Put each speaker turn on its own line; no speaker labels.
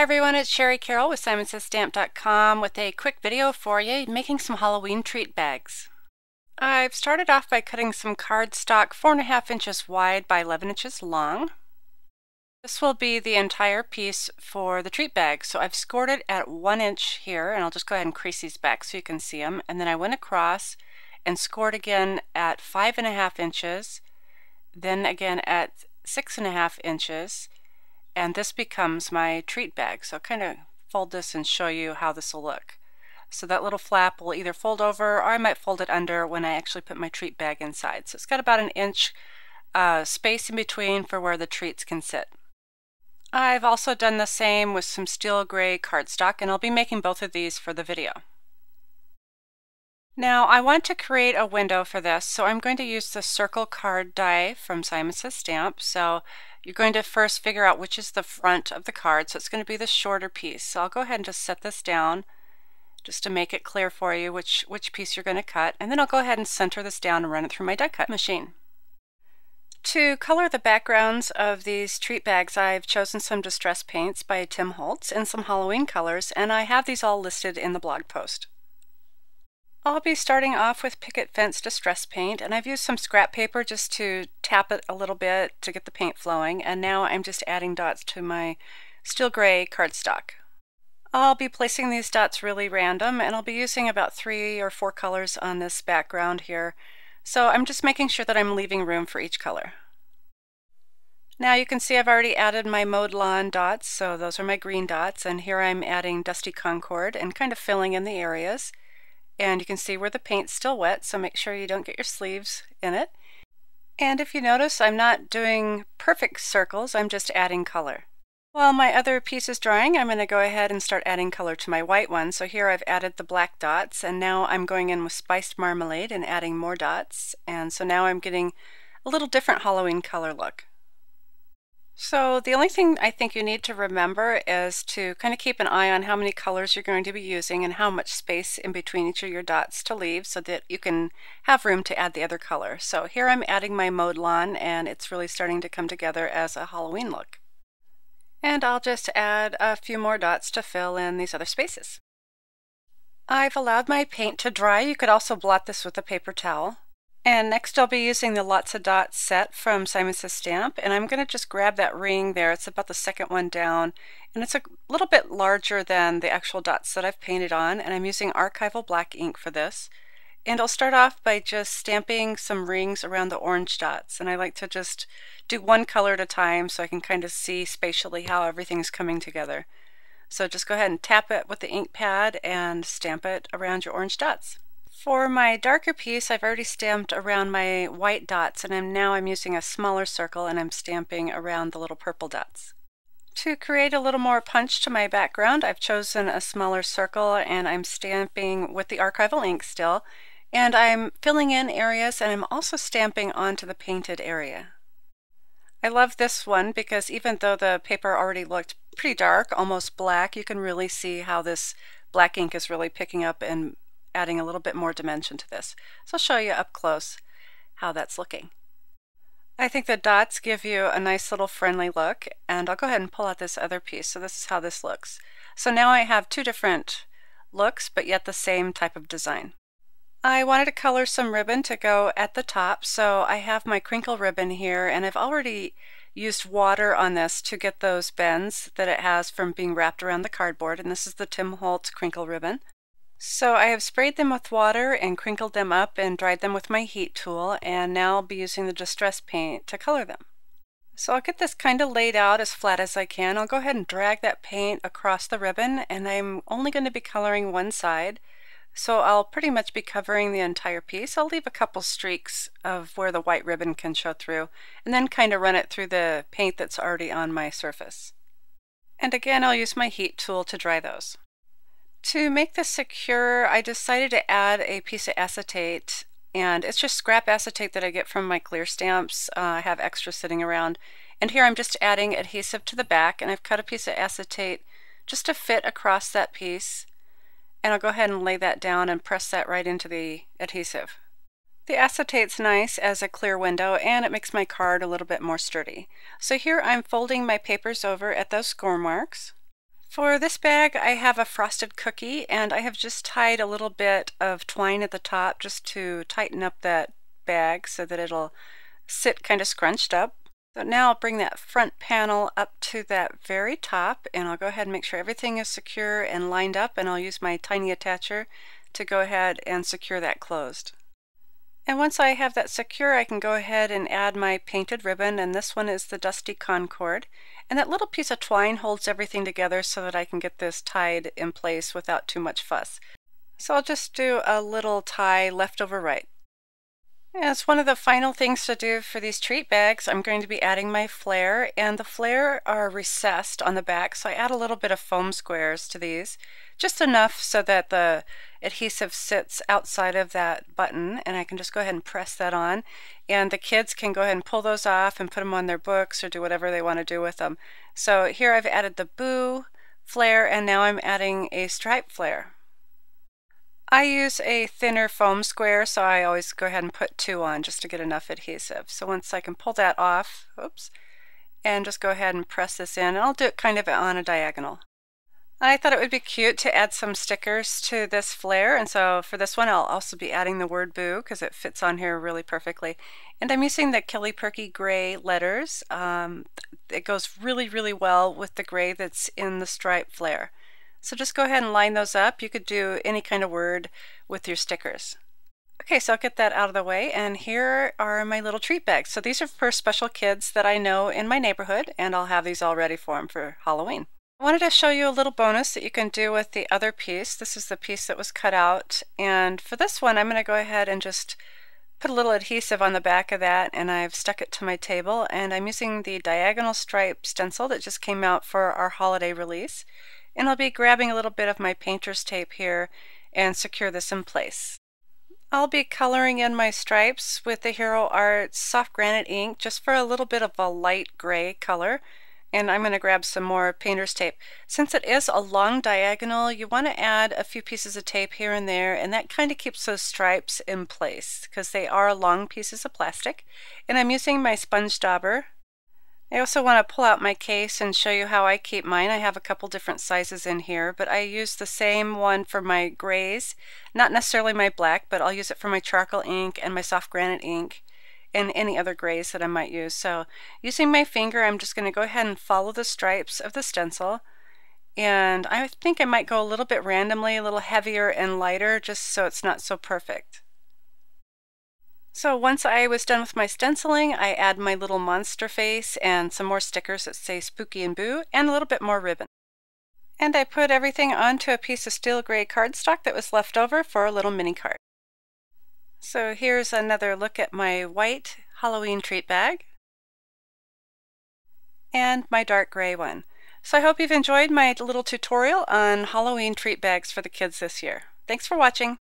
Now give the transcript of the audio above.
everyone, it's Sherry Carroll with SimonsSaysStamp.com with a quick video for you making some Halloween treat bags. I've started off by cutting some cardstock 4.5 inches wide by 11 inches long. This will be the entire piece for the treat bag, so I've scored it at 1 inch here, and I'll just go ahead and crease these back so you can see them, and then I went across and scored again at 5.5 inches, then again at 6.5 inches, and this becomes my treat bag. So I'll kind of fold this and show you how this will look. So that little flap will either fold over, or I might fold it under when I actually put my treat bag inside. So it's got about 1 inch space in between for where the treats can sit. I've also done the same with some steel gray cardstock, and I'll be making both of these for the video. Now I want to create a window for this, so I'm going to use the circle card die from Simon Says Stamp. So you're going to first figure out which is the front of the card, so it's going to be the shorter piece. So I'll go ahead and just set this down just to make it clear for you which piece you're going to cut, and then I'll go ahead and center this down and run it through my die cut machine. To color the backgrounds of these treat bags, I've chosen some distress paints by Tim Holtz and some Halloween colors, and I have these all listed in the blog post. I'll be starting off with Picket Fence Distress Paint, and I've used some scrap paper just to tap it a little bit to get the paint flowing, and now I'm just adding dots to my steel gray cardstock. I'll be placing these dots really random, and I'll be using about 3 or 4 colors on this background here, so I'm just making sure that I'm leaving room for each color. Now you can see I've already added my mowed lawn dots, so those are my green dots, and here I'm adding Dusty Concord and kind of filling in the areas. And you can see where the paint's still wet, so make sure you don't get your sleeves in it. And if you notice, I'm not doing perfect circles, I'm just adding color. While my other piece is drying, I'm going to go ahead and start adding color to my white one. So here I've added the black dots, and now I'm going in with spiced marmalade and adding more dots. And so now I'm getting a little different Halloween color look. So the only thing I think you need to remember is to kind of keep an eye on how many colors you're going to be using and how much space in between each of your dots to leave so that you can have room to add the other color. So here I'm adding my mowed lawn, and it's really starting to come together as a Halloween look. And I'll just add a few more dots to fill in these other spaces. I've allowed my paint to dry. You could also blot this with a paper towel. And next I'll be using the Lots of Dots set from Simon Says Stamp, and I'm going to just grab that ring there. It's about the second one down, and it's a little bit larger than the actual dots that I've painted on, and I'm using archival black ink for this. And I'll start off by just stamping some rings around the orange dots, and I like to just do one color at a time so I can kind of see spatially how everything's coming together. So just go ahead and tap it with the ink pad and stamp it around your orange dots. For my darker piece, I've already stamped around my white dots, and now I'm using a smaller circle and I'm stamping around the little purple dots. To create a little more punch to my background, I've chosen a smaller circle and I'm stamping with the archival ink still, and I'm filling in areas, and I'm also stamping onto the painted area. I love this one because even though the paper already looked pretty dark, almost black, you can really see how this black ink is really picking up and adding a little bit more dimension to this. So I'll show you up close how that's looking. I think the dots give you a nice little friendly look, and I'll go ahead and pull out this other piece. So this is how this looks. So now I have 2 different looks, but yet the same type of design. I wanted to color some ribbon to go at the top, so I have my crinkle ribbon here, and I've already used water on this to get those bends that it has from being wrapped around the cardboard, and this is the Tim Holtz crinkle ribbon. So I have sprayed them with water and crinkled them up and dried them with my heat tool, and now I'll be using the distress paint to color them. So I'll get this kind of laid out as flat as I can. I'll go ahead and drag that paint across the ribbon, and I'm only going to be coloring one side. So I'll pretty much be covering the entire piece. I'll leave a couple streaks of where the white ribbon can show through, and then kind of run it through the paint that's already on my surface. And again, I'll use my heat tool to dry those. To make this secure, I decided to add a piece of acetate, and it's just scrap acetate that I get from my clear stamps. I have extra sitting around, and here I'm just adding adhesive to the back, and I've cut a piece of acetate just to fit across that piece, and I'll go ahead and lay that down and press that right into the adhesive. The acetate's nice as a clear window, and it makes my card a little bit more sturdy. So here I'm folding my papers over at those score marks. For this bag, I have a frosted cookie, and I have just tied a little bit of twine at the top just to tighten up that bag so that it'll sit kind of scrunched up. So now I'll bring that front panel up to that very top, and I'll go ahead and make sure everything is secure and lined up, and I'll use my tiny attacher to go ahead and secure that closed. And once I have that secure, I can go ahead and add my painted ribbon, and this one is the Dusty Concord. And that little piece of twine holds everything together so that I can get this tied in place without too much fuss. So I'll just do a little tie left over right. As one of the final things to do for these treat bags, I'm going to be adding my flair, and the flair are recessed on the back, so I add a little bit of foam squares to these, just enough so that the adhesive sits outside of that button, and I can just go ahead and press that on, and the kids can go ahead and pull those off and put them on their books or do whatever they want to do with them. So here I've added the boo flair, and now I'm adding a stripe flair. I use a thinner foam square, so I always go ahead and put 2 on just to get enough adhesive. So once I can pull that off, oops, and just go ahead and press this in, and I'll do it kind of on a diagonal. I thought it would be cute to add some stickers to this flair, and so for this one I'll also be adding the word boo because it fits on here really perfectly. And I'm using the Killy Perky gray letters. It goes really well with the gray that's in the stripe flair. So just go ahead and line those up. You could do any kind of word with your stickers. Okay, so I'll get that out of the way, and here are my little treat bags. So these are for special kids that I know in my neighborhood, and I'll have these all ready for them for Halloween. I wanted to show you a little bonus that you can do with the other piece. This is the piece that was cut out, and for this one I'm going to go ahead and just put a little adhesive on the back of that, and I've stuck it to my table, and I'm using the diagonal stripe stencil that just came out for our holiday release. And I'll be grabbing a little bit of my painter's tape here and secure this in place. I'll be coloring in my stripes with the Hero Arts soft granite ink just for a little bit of a light gray color. And I'm going to grab some more painter's tape. Since it is a long diagonal, you want to add a few pieces of tape here and there, and that kind of keeps those stripes in place because they are long pieces of plastic. And I'm using my sponge dauber. I also want to pull out my case and show you how I keep mine. I have a couple different sizes in here, but I use the same one for my grays, not necessarily my black, but I'll use it for my charcoal ink and my soft granite ink and any other grays that I might use. So using my finger, I'm just going to go ahead and follow the stripes of the stencil, and I think I might go a little bit randomly, a little heavier and lighter, just so it's not so perfect. So once I was done with my stenciling, I add my little monster face and some more stickers that say Spooky and Boo and a little bit more ribbon. And I put everything onto a piece of steel gray cardstock that was left over for a little mini card. So here's another look at my white Halloween treat bag and my dark gray one. So I hope you've enjoyed my little tutorial on Halloween treat bags for the kids this year. Thanks for watching.